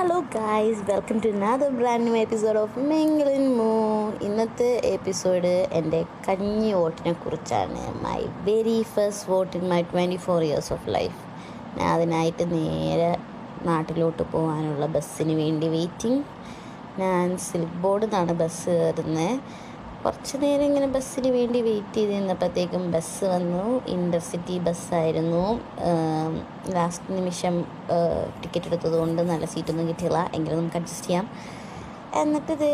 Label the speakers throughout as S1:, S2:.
S1: Hello guys, welcome to another brand new episode of Mingle and Moon. ഇന്നത്തെ episode എൻ്റെ കഞ്ഞി വോട്ടിനെ കുറിച്ചാണ്. My very first vote in my 24 years of life. ഞാൻ അതിനായിട്ട് നേരെ നാട്ടിലോട്ട് പോകാനുള്ള ബസ്സിന് വേണ്ടി വെയിറ്റിംഗ്. ഞാൻ സിൽക്ക് ബോർഡിൽ നിന്നാണ് ബസ് കയറുന്നത്. കുറച്ച് നേരം ഇങ്ങനെ ബസ്സിന് വേണ്ടി വെയിറ്റ് ചെയ്ത് നിന്നപ്പോഴത്തേക്കും ബസ് വന്നു. ഇൻ്റർസിറ്റി ബസ്സായിരുന്നു. ലാസ്റ്റ് നിമിഷം ടിക്കറ്റ് എടുത്തത് കൊണ്ട് നല്ല സീറ്റൊന്നും കിട്ടിയില്ല. എങ്കിലും നമുക്ക് അഡ്ജസ്റ്റ് ചെയ്യാം. എന്നിട്ടിത്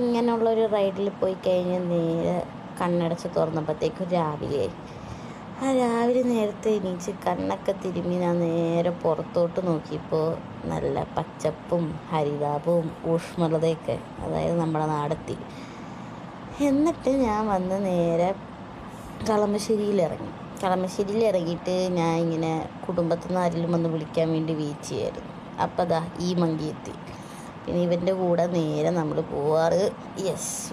S1: ഇങ്ങനെയുള്ളൊരു റൈഡിൽ പോയി കഴിഞ്ഞ് നേരെ കണ്ണടച്ച് തുറന്നപ്പോഴത്തേക്കും രാവിലെ നേരത്തെ എണീച്ച് കണ്ണൊക്കെ തിരുമ്മി ഞാൻ നേരെ പുറത്തോട്ട് നോക്കിയപ്പോൾ നല്ല പച്ചപ്പും ഹരിതാപവും ഊഷ്മളതയൊക്കെ, അതായത് നമ്മുടെ നാടെത്തി. എന്നിട്ട് ഞാൻ വന്ന് നേരെ കളമശ്ശേരിയിൽ ഇറങ്ങിയിട്ട് ഞാൻ ഇങ്ങനെ കുടുംബത്തിൽ നിന്ന് ആരെങ്കിലും വന്ന് വിളിക്കാൻ വേണ്ടി വെയിറ്റ് ചെയ്യായിരുന്നു. അപ്പോൾ ഈ മങ്കി എത്തി. പിന്നെ ഇവൻ്റെ കൂടെ നേരെ നമ്മൾ പോവാറ്.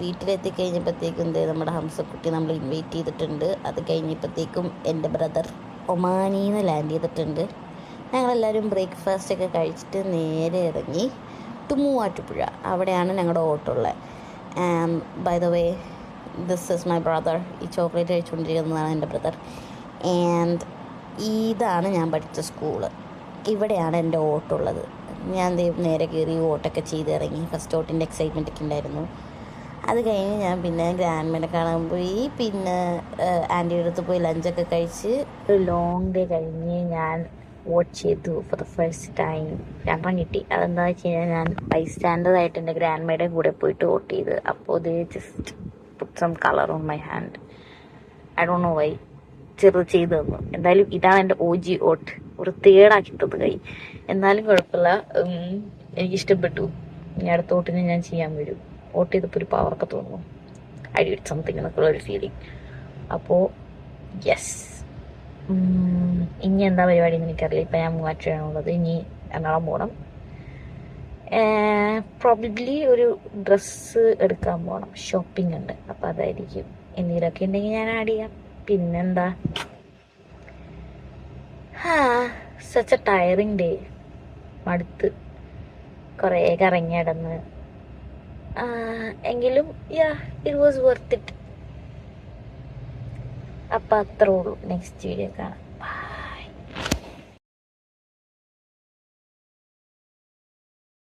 S1: വീട്ടിലെത്തി കഴിഞ്ഞപ്പോഴത്തേക്കും നമ്മുടെ ഹംസക്കുട്ടി നമ്മൾ ഇൻവൈറ്റ് ചെയ്തിട്ടുണ്ട്. അത് കഴിഞ്ഞപ്പോഴത്തേക്കും എൻ്റെ ബ്രദർ ഒമാനിന്ന് ലാൻഡ് ചെയ്തിട്ടുണ്ട്. ഞങ്ങളെല്ലാവരും ബ്രേക്ക്ഫാസ്റ്റൊക്കെ കഴിച്ചിട്ട് നേരെ ഇറങ്ങി ടു മൂവാറ്റുപുഴ. അവിടെയാണ് ഞങ്ങളുടെ ഓട്ടോ ഉള്ളത്. By the way, this is my brother. ഈ ചോക്ലേറ്റ് കഴിച്ചുകൊണ്ടിരിക്കുന്നതാണ് എൻ്റെ ബ്രദർ. ആൻഡ് ഇതാണ് ഞാൻ പഠിച്ച സ്കൂള്. ഇവിടെയാണ് എൻ്റെ ഓട്ടോ ഉള്ളത്. ഞാൻ നേരെ കയറി ഓട്ടൊക്കെ ചെയ്ത് ഇറങ്ങി. ഫസ്റ്റ് ഓട്ടിൻ്റെ എക്സൈറ്റ്മെൻ്റ് ഒക്കെ ഉണ്ടായിരുന്നു. അത് കഴിഞ്ഞ് ഞാൻ പിന്നെ ഗ്രാൻഡ്മേനെ കാണാൻ പോയി. പിന്നെ ആൻറ്റിയുടെ അടുത്ത് പോയി ലഞ്ചൊക്കെ കഴിച്ച് ഒരു ലോങ് ഡേ കഴിഞ്ഞ് ഞാൻ വോട്ട് ചെയ്തു ഫോർ ദ ഫസ്റ്റ് ടൈം. രണ്ടെണ്ണം കിട്ടി. അതെന്താ വെച്ച് കഴിഞ്ഞാൽ ഞാൻ ബൈസ്റ്റാൻഡറായിട്ട് എൻ്റെ ഗ്രാൻഡ്മയുടെ കൂടെ പോയിട്ട് വോട്ട് ചെയ്ത്. അപ്പോൾ ഇത് just put some colour on my hand. I don't know why ചെറുത് ചെയ്ത് തന്നു. എന്തായാലും ഇതാണ് എൻ്റെ OG വോട്ട്. വൃത്തികേടാക്കി തന്നു കൈ. എന്നാലും കുഴപ്പമില്ല, എനിക്കിഷ്ടപ്പെട്ടു. ഇനി അടുത്ത വോട്ടിന് ഞാൻ ചെയ്യാൻ വരും. വോട്ട് ചെയ്തപ്പോൾ ഒരു പവറൊക്കെ തോന്നുന്നു. ഐ ഡിഡ് സംതിങ് എന്നൊക്കെയുള്ളൊരു ഫീലിംഗ്. അപ്പോൾ യെസ്. ഇനി എന്താ പരിപാടി എന്ന് എനിക്കറിയില്ല. ഇപ്പം ഞാൻ മൂവാറ്റുപുഴയാണുള്ളത്. ഇനി എറണാകുളം പോകണം. പ്രോബബ്ലി ഒരു ഡ്രസ്സ് എടുക്കാൻ പോകണം. ഷോപ്പിംഗ് ഉണ്ട്. അപ്പം അതായിരിക്കും. എന്തെങ്കിലുമൊക്കെ ഉണ്ടെങ്കിൽ ഞാൻ ആഡ് ചെയ്യാം. പിന്നെന്താ, സച്ച് എ ടയറിങ് ഡേ. മടുത്ത് കുറേ കറങ്ങി നടന്ന്. എങ്കിലും ഇറ്റ് വാസ് വർത്ത് ഇറ്റ്. അപ്പം അത്രേ ഉള്ളൂ. നെക്സ്റ്റ് വീഡിയോ കാണാം.